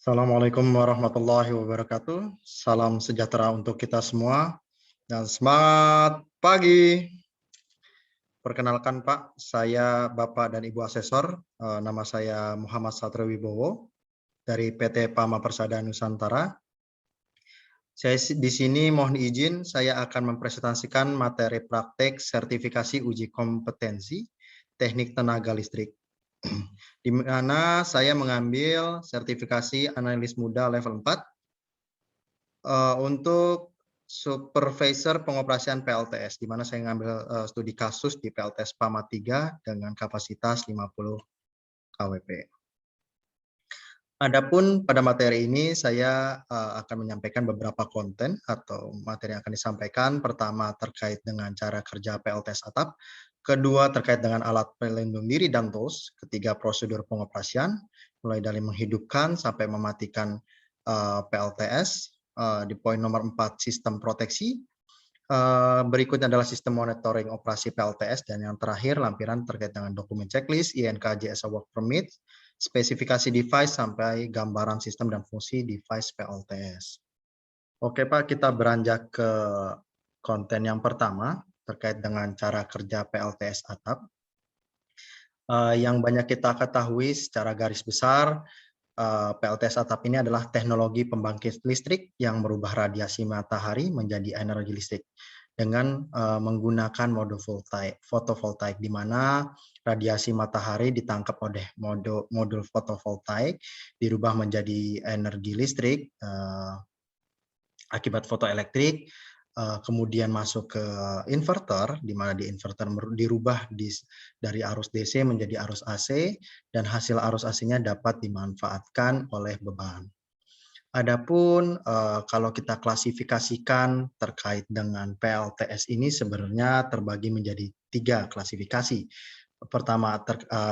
Assalamualaikum warahmatullahi wabarakatuh. Salam sejahtera untuk kita semua dan semangat pagi. Perkenalkan Pak, saya Bapak dan Ibu Asesor. Nama saya Muhammad Satrio Wibowo dari PT Pama Persada Nusantara. Saya di sini mohon izin, saya akan mempresentasikan materi praktek sertifikasi uji kompetensi teknik tenaga listrik. Di mana saya mengambil sertifikasi analis muda level 4 untuk supervisor pengoperasian PLTS, di mana saya mengambil studi kasus di PLTS PAMA 3 dengan kapasitas 50 KWP. Adapun pada materi ini saya akan menyampaikan beberapa konten atau materi yang akan disampaikan. Pertama terkait dengan cara kerja PLTS atap, kedua terkait dengan alat pelindung diri dan tools, ketiga prosedur pengoperasian, mulai dari menghidupkan sampai mematikan PLTS. Di poin nomor 4 sistem proteksi, berikutnya adalah sistem monitoring operasi PLTS, dan yang terakhir lampiran terkait dengan dokumen checklist, INK JSA Work Permit, spesifikasi device sampai gambaran sistem dan fungsi device PLTS. Oke Pak, kita beranjak ke konten yang pertama terkait dengan cara kerja PLTS atap. Yang banyak kita ketahui secara garis besar, PLTS atap ini adalah teknologi pembangkit listrik yang merubah radiasi matahari menjadi energi listrik dengan menggunakan modul fotovoltaik, di mana radiasi matahari ditangkap oleh modul fotovoltaik, dirubah menjadi energi listrik akibat fotoelektrik, kemudian masuk ke inverter, di mana di inverter dirubah dari arus DC menjadi arus AC, dan hasil arus AC-nya dapat dimanfaatkan oleh beban. Adapun kalau kita klasifikasikan terkait dengan PLTS ini sebenarnya terbagi menjadi 3 klasifikasi. Pertama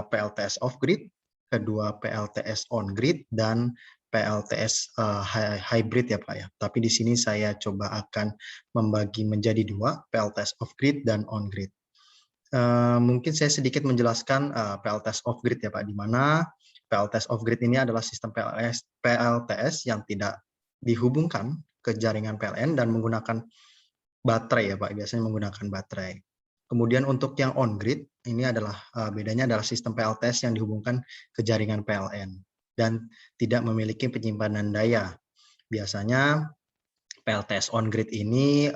PLTS off-grid, kedua PLTS on-grid, dan PLTS hybrid ya Pak ya. Tapi di sini saya coba akan membagi menjadi 2, PLTS off-grid dan on-grid. Mungkin saya sedikit menjelaskan PLTS off-grid ya Pak, di mana PLTS off-grid ini adalah sistem PLTS yang tidak dihubungkan ke jaringan PLN dan menggunakan baterai ya Pak, biasanya menggunakan baterai. Kemudian untuk yang on-grid, ini adalah bedanya adalah sistem PLTS yang dihubungkan ke jaringan PLN dan tidak memiliki penyimpanan daya. Biasanya PLTS on-grid ini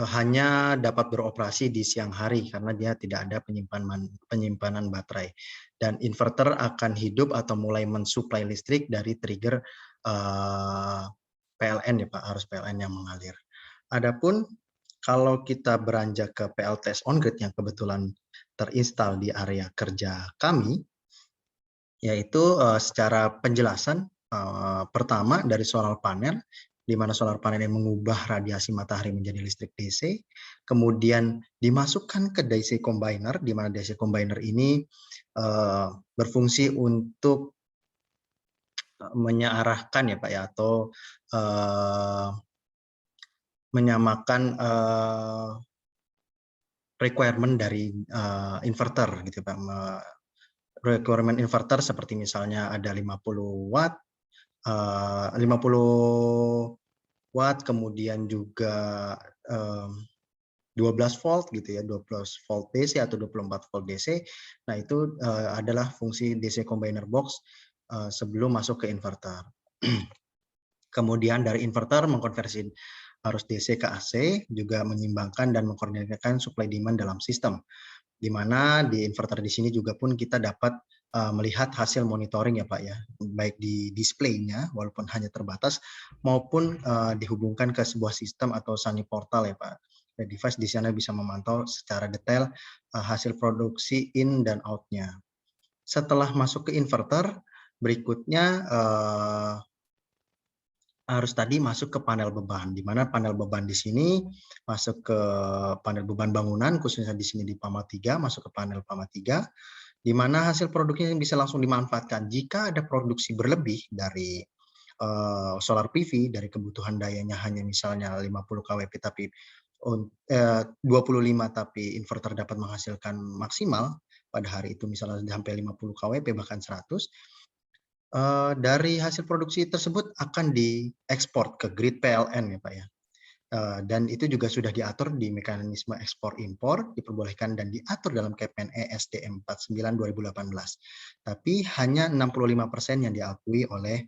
hanya dapat beroperasi di siang hari karena dia tidak ada penyimpanan baterai, dan inverter akan hidup atau mulai mensuplai listrik dari trigger PLN ya Pak, arus PLN yang mengalir. Adapun kalau kita beranjak ke PLTS on-grid yang kebetulan terinstal di area kerja kami, yaitu secara penjelasan pertama dari solar panel, di mana solar panel yang mengubah radiasi matahari menjadi listrik DC, kemudian dimasukkan ke DC combiner, di mana DC combiner ini berfungsi untuk menyearahkan ya Pak ya, atau menyamakan requirement dari inverter gitu Pak. Requirement inverter seperti misalnya ada 50 watt, 50 watt, kemudian juga 12 volt gitu ya, 12 volt DC atau 24 volt DC. Nah, itu adalah fungsi DC combiner box sebelum masuk ke inverter. Kemudian dari inverter mengkonversi arus DC ke AC, juga menyimbangkan dan mengkoordinasikan supply demand dalam sistem. Di mana di inverter di sini juga pun kita dapat melihat hasil monitoring ya Pak ya, baik di displaynya walaupun hanya terbatas, maupun dihubungkan ke sebuah sistem atau Sunny Portal ya Pak. Device di sana bisa memantau secara detail hasil produksi in dan out-nya. Setelah masuk ke inverter, berikutnya harus tadi masuk ke panel beban, di mana panel beban di sini masuk ke panel beban bangunan, khususnya di sini di PAMA 3, masuk ke panel PAMA 3, di mana hasil produknya bisa langsung dimanfaatkan. Jika ada produksi berlebih dari solar PV, dari kebutuhan dayanya hanya misalnya 50 kWp, tapi 25 tapi inverter dapat menghasilkan maksimal, pada hari itu misalnya sampai 50 kWp bahkan 100, dari hasil produksi tersebut akan diekspor ke grid PLN ya Pak ya. Dan itu juga sudah diatur di mekanisme ekspor impor, diperbolehkan dan diatur dalam KPNE SDM 49 2018. Tapi hanya 65% yang diakui oleh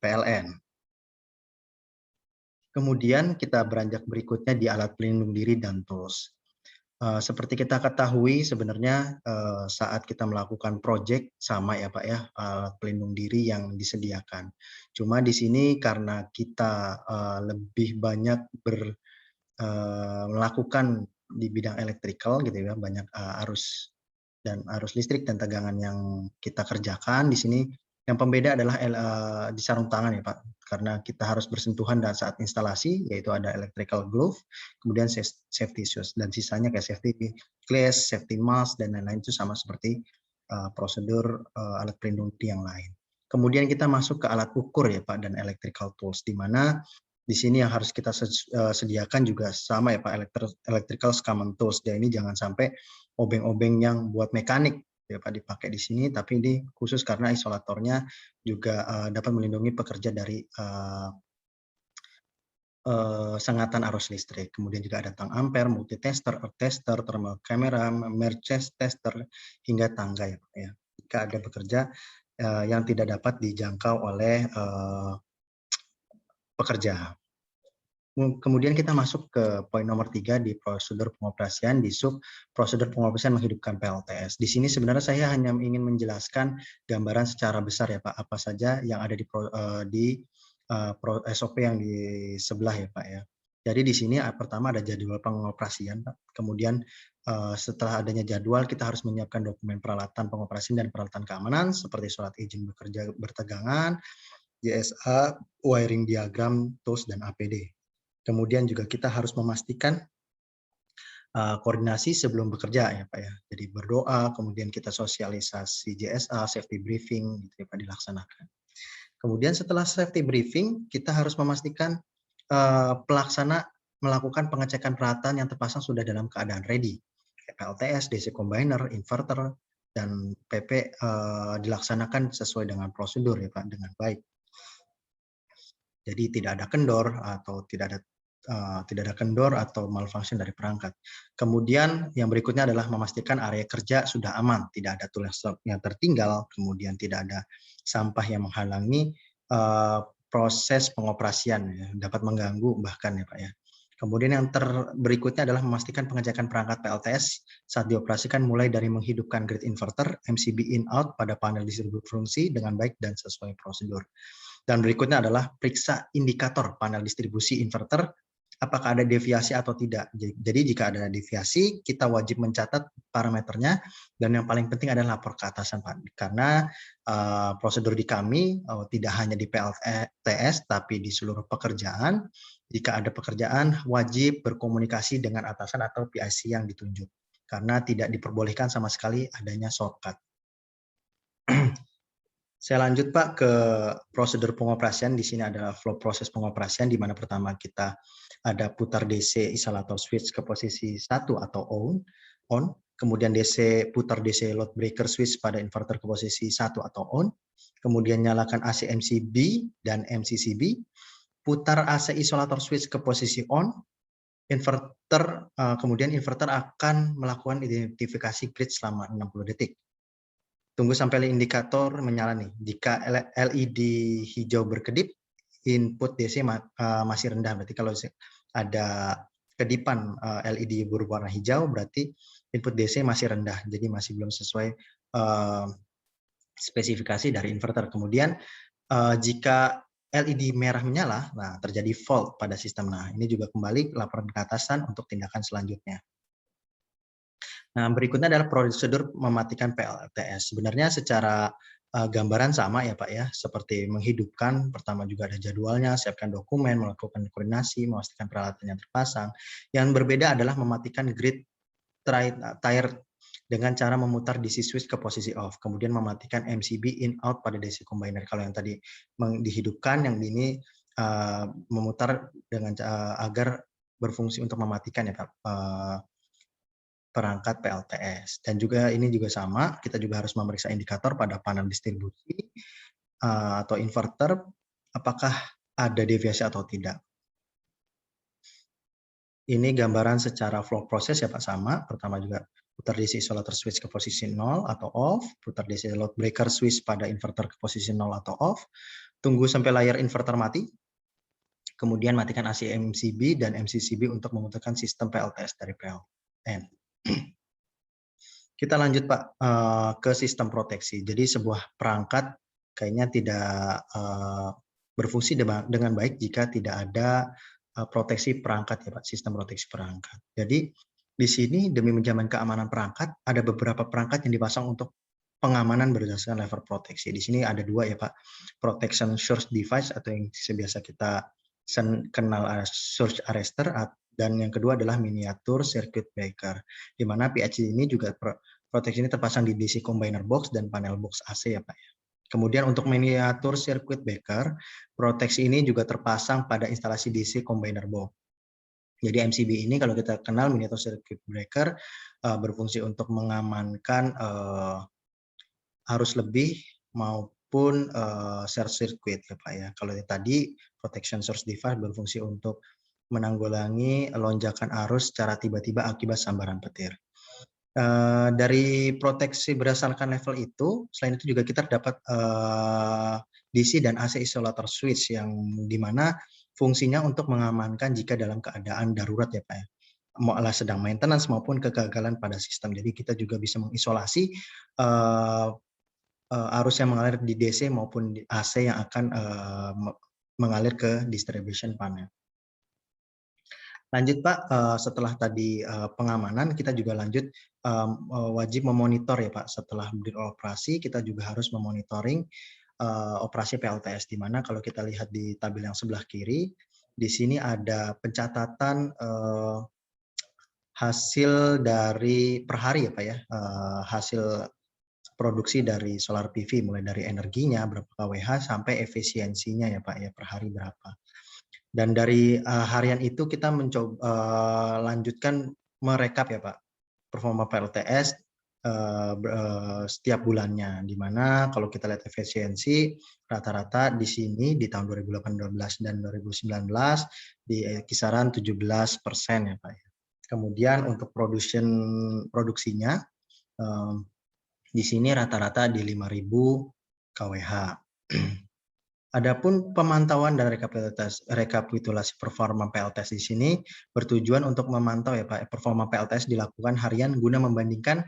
PLN. Kemudian kita beranjak berikutnya di alat pelindung diri dan tools. Seperti kita ketahui sebenarnya saat kita melakukan proyek sama ya Pak ya, alat pelindung diri yang disediakan. Cuma di sini karena kita lebih banyak melakukan di bidang elektrikal gitu ya, banyak arus listrik dan tegangan yang kita kerjakan di sini. Yang pembeda adalah di sarung tangan ya Pak, karena kita harus bersentuhan dan saat instalasi, yaitu ada electrical glove, kemudian safety shoes, dan sisanya kayak safety glass, safety mask, dan lain-lain itu sama seperti prosedur alat pelindung diri yang lain. Kemudian kita masuk ke alat ukur ya Pak dan electrical tools, di mana di sini yang harus kita sediakan juga sama ya Pak, electrical common tools. Dan ini jangan sampai obeng-obeng yang buat mekanik ya Pak dipakai di sini, tapi ini khusus karena isolatornya juga dapat melindungi pekerja dari sengatan arus listrik. Kemudian juga ada tang ampere, multitester, earth tester, thermal camera, merge tester, hingga tangga ya Pak ya. Jika ada pekerja yang tidak dapat dijangkau oleh pekerja. Kemudian kita masuk ke poin nomor 3 di prosedur pengoperasian, di sub prosedur pengoperasian menghidupkan PLTS. Di sini sebenarnya saya hanya ingin menjelaskan gambaran secara besar ya Pak, apa saja yang ada di SOP yang di sebelah ya Pak ya. Jadi di sini pertama ada jadwal pengoperasian Pak. Kemudian setelah adanya jadwal kita harus menyiapkan dokumen peralatan pengoperasian dan peralatan keamanan seperti surat izin bekerja bertegangan, JSA, wiring diagram, tools, dan APD. Kemudian juga kita harus memastikan koordinasi sebelum bekerja ya Pak ya. Jadi berdoa, kemudian kita sosialisasi JSA, safety briefing gitu ya Pak dilaksanakan. Kemudian setelah safety briefing, kita harus memastikan pelaksana melakukan pengecekan peralatan yang terpasang sudah dalam keadaan ready. PLTS, DC combiner, inverter, dan PP dilaksanakan sesuai dengan prosedur ya Pak, dengan baik. Jadi tidak ada kendor atau tidak ada kendor atau malfunction dari perangkat. Kemudian yang berikutnya adalah memastikan area kerja sudah aman, tidak ada tulang yang tertinggal, kemudian tidak ada sampah yang menghalangi proses pengoperasian, ya, dapat mengganggu bahkan ya Pak ya. Kemudian yang berikutnya adalah memastikan pengecekan perangkat PLTS saat dioperasikan mulai dari menghidupkan grid inverter, MCB in out pada panel distribusi fungsi dengan baik dan sesuai prosedur. Dan berikutnya adalah periksa indikator panel distribusi inverter, apakah ada deviasi atau tidak. Jadi jika ada deviasi, kita wajib mencatat parameternya, dan yang paling penting adalah lapor ke atasan Pak. Karena prosedur di kami tidak hanya di PLTS, tapi di seluruh pekerjaan, jika ada pekerjaan wajib berkomunikasi dengan atasan atau PIC yang ditunjuk. Karena tidak diperbolehkan sama sekali adanya shortcut. Saya lanjut Pak ke prosedur pengoperasian. Di sini adalah flow proses pengoperasian, di mana pertama kita ada putar DC isolator switch ke posisi 1 atau on, kemudian putar DC load breaker switch pada inverter ke posisi 1 atau on, kemudian nyalakan AC MCB dan MCCB, putar AC isolator switch ke posisi on, kemudian inverter akan melakukan identifikasi grid selama 60 detik. Tunggu sampai indikator menyala nih. Jika LED hijau berkedip, input DC masih rendah. Berarti kalau ada kedipan LED berwarna hijau, berarti input DC masih rendah. Jadi masih belum sesuai spesifikasi dari inverter. Kemudian jika LED merah menyala, nah terjadi fault pada sistem. Nah ini juga kembali laporan ke atasan untuk tindakan selanjutnya. Nah, berikutnya adalah prosedur mematikan PLTS. Sebenarnya secara gambaran sama ya Pak ya, seperti menghidupkan, pertama juga ada jadwalnya, siapkan dokumen, melakukan koordinasi, memastikan peralatannya terpasang. Yang berbeda adalah mematikan grid tire dengan cara memutar DC switch ke posisi off, kemudian mematikan MCB in out pada DC combiner. Kalau yang tadi dihidupkan, yang ini memutar dengan agar berfungsi untuk mematikan ya Pak. perangkat PLTS. Dan juga ini juga sama, kita juga harus memeriksa indikator pada panel distribusi atau inverter, apakah ada deviasi atau tidak. Ini gambaran secara flow proses ya Pak, sama. Pertama juga putar DC isolator switch ke posisi 0 atau off, putar DC load breaker switch pada inverter ke posisi 0 atau off, tunggu sampai layar inverter mati, kemudian matikan AC MCB dan MCCB untuk memutarkan sistem PLTS dari PLN. Kita lanjut Pak ke sistem proteksi. Jadi sebuah perangkat kayaknya tidak berfungsi dengan baik jika tidak ada proteksi perangkat ya Pak, sistem proteksi perangkat. Jadi di sini demi menjamin keamanan perangkat, ada beberapa perangkat yang dipasang untuk pengamanan berdasarkan level proteksi. Di sini ada dua ya Pak, protection source device atau yang biasa kita kenal surge arrestor, dan yang kedua adalah miniatur circuit breaker, di mana PHC ini juga proteksi ini terpasang di DC combiner box dan panel box AC ya Pak. Kemudian untuk miniatur circuit breaker, proteksi ini juga terpasang pada instalasi DC combiner box. Jadi MCB ini kalau kita kenal miniatur circuit breaker berfungsi untuk mengamankan arus lebih maupun short circuit ya Pak ya. Kalau tadi protection source device berfungsi untuk menanggulangi lonjakan arus secara tiba-tiba akibat sambaran petir. Dari proteksi berdasarkan level itu, selain itu juga kita dapat DC dan AC isolator switch yang dimana fungsinya untuk mengamankan jika dalam keadaan darurat ya Pak ya, malah sedang maintenance maupun kegagalan pada sistem. Jadi kita juga bisa mengisolasi arus yang mengalir di DC maupun di AC yang akan mengalir ke distribution panel. Lanjut Pak, setelah tadi pengamanan, kita juga lanjut wajib memonitor ya Pak. Setelah beroperasi, kita juga harus memonitoring operasi PLTS, di mana kalau kita lihat di tabel yang sebelah kiri, di sini ada pencatatan hasil dari per hari ya Pak ya, hasil produksi dari solar PV, mulai dari energinya, berapa kWh, sampai efisiensinya ya Pak ya, per hari berapa. Dan dari harian itu kita mencoba lanjutkan merekap ya Pak, performa PLTS setiap bulannya, di mana kalau kita lihat efisiensi rata-rata di sini di tahun 2018 dan 2019 di kisaran 17% ya Pak. Kemudian untuk produksinya di sini rata-rata di 5.000 kWh. Adapun pemantauan dan rekapitulasi performa PLTS di sini bertujuan untuk memantau ya Pak, performa PLTS dilakukan harian guna membandingkan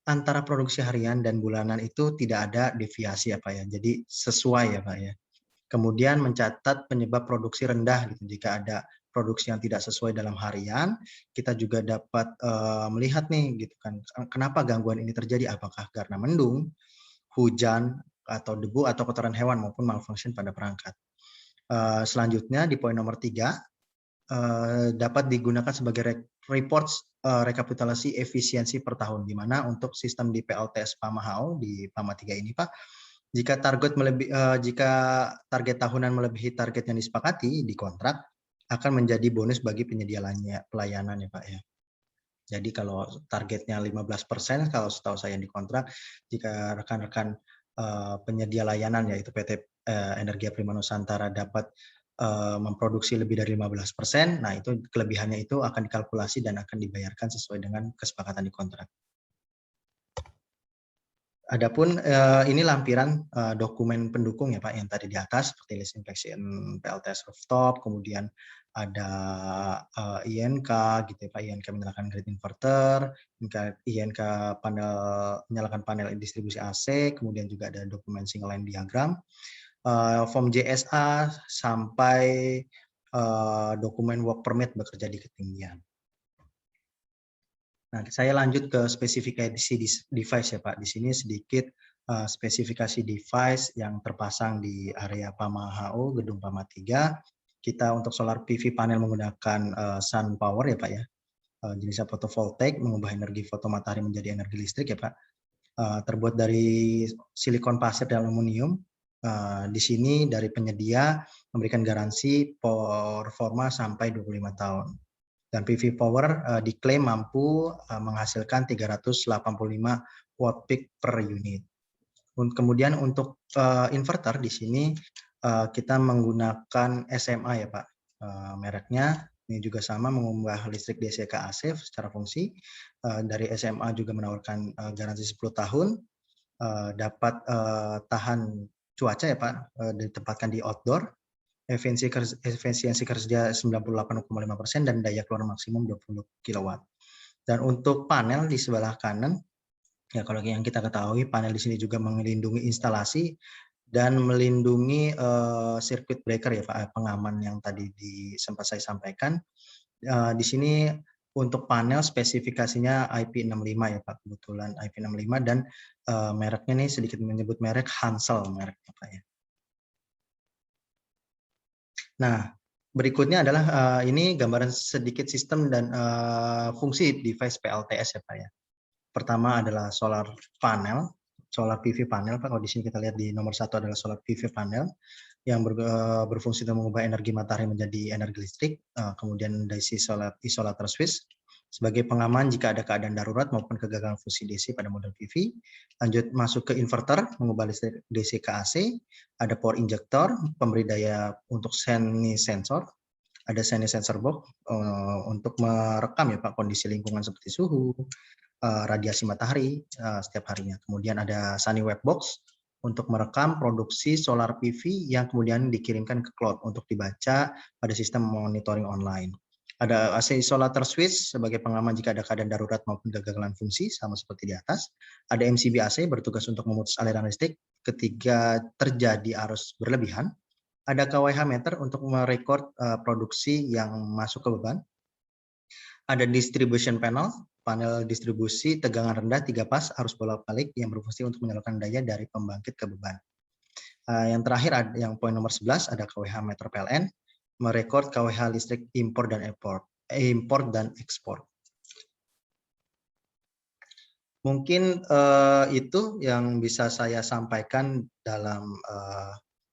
antara produksi harian dan bulanan itu tidak ada deviasi ya Pak ya. Jadi sesuai ya Pak ya. Kemudian mencatat penyebab produksi rendah gitu. Jika ada produksi yang tidak sesuai dalam harian, kita juga dapat melihat nih gitu kan, kenapa gangguan ini terjadi, apakah karena mendung, hujan, atau debu atau kotoran hewan maupun malfunction pada perangkat. Selanjutnya di poin nomor 3 dapat digunakan sebagai reports rekapitulasi efisiensi per tahun, di mana untuk sistem di PLTS PAMA HO di PAMA 3 ini Pak, jika target tahunan melebihi target yang disepakati di kontrak, akan menjadi bonus bagi penyedia pelayanan ya Pak ya. Jadi kalau targetnya 15%, kalau setahu saya di kontrak, jika rekan-rekan penyedia layanan yaitu PT Energi Prima Nusantara dapat memproduksi lebih dari 15%, nah itu kelebihannya itu akan dikalkulasi dan akan dibayarkan sesuai dengan kesepakatan di kontrak. Adapun ini lampiran dokumen pendukung ya Pak yang tadi di atas, seperti list inspection PLTS rooftop, kemudian ada INK gitu ya Pak, INK menyalakan grid inverter, INK menyalakan panel distribusi AC, kemudian juga ada dokumen single line diagram, form JSA sampai dokumen work permit bekerja di ketinggian. Nah, saya lanjut ke spesifikasi device ya Pak. Di sini sedikit spesifikasi device yang terpasang di area PAMA HO, gedung PAMA 3. Kita untuk solar PV panel menggunakan sun power ya Pak ya. Jenisnya photovoltaik, mengubah energi foto matahari menjadi energi listrik ya Pak. Terbuat dari silikon pasir dan aluminium. Di sini dari penyedia memberikan garansi performa sampai 25 tahun. Dan PV power diklaim mampu menghasilkan 385 watt peak per unit. Kemudian untuk inverter di sini kita menggunakan SMA ya Pak, mereknya. Ini juga sama mengubah listrik DC ke AC secara fungsi. Dari SMA juga menawarkan garansi 10 tahun, dapat tahan cuaca ya Pak, ditempatkan di outdoor, efisiensi kerja 98,5% dan daya keluar maksimum 20 kW. Dan untuk panel di sebelah kanan, ya kalau yang kita ketahui panel di sini juga melindungi instalasi dan melindungi circuit breaker ya Pak, pengaman yang tadi sempat saya sampaikan. Di sini untuk panel spesifikasinya IP65 ya Pak, kebetulan IP65 dan mereknya nih sedikit menyebut merek Hansel mereknya Pak ya. Nah, berikutnya adalah ini gambaran sedikit sistem dan fungsi device PLTS ya Pak ya. Pertama adalah solar panel, solar PV panel Pak. Kalau di sini kita lihat di nomor 1 adalah solar PV panel yang berfungsi untuk mengubah energi matahari menjadi energi listrik. Kemudian DC isolator switch sebagai pengaman jika ada keadaan darurat maupun kegagalan fungsi DC pada model PV. Lanjut masuk ke inverter, mengubah listrik DC ke AC. Ada power injector, pemberi daya untuk semi sensor. Ada semi sensor box untuk merekam ya Pak kondisi lingkungan seperti suhu, radiasi matahari setiap harinya. Kemudian ada Sunny Web Box untuk merekam produksi solar PV yang kemudian dikirimkan ke cloud untuk dibaca pada sistem monitoring online. Ada AC isolator switch sebagai pengaman jika ada keadaan darurat maupun kegagalan fungsi, sama seperti di atas. Ada MCB AC bertugas untuk memutus aliran listrik ketika terjadi arus berlebihan. Ada KWH meter untuk merekod produksi yang masuk ke beban. Ada distribution panel, panel distribusi tegangan rendah 3 pas arus bolak-balik yang berfungsi untuk menyalurkan daya dari pembangkit ke beban. Yang terakhir ada yang poin nomor 11 ada KWH meter PLN, merekod KWH listrik impor dan ekspor. Mungkin itu yang bisa saya sampaikan dalam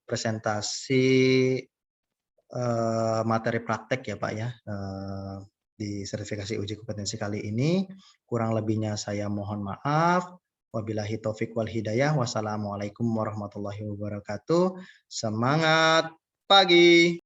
presentasi materi praktek ya Pak ya, di sertifikasi uji kompetensi kali ini. Kurang lebihnya saya mohon maaf. Wabillahi taufik wal hidayah. Wassalamualaikum warahmatullahi wabarakatuh. Semangat pagi.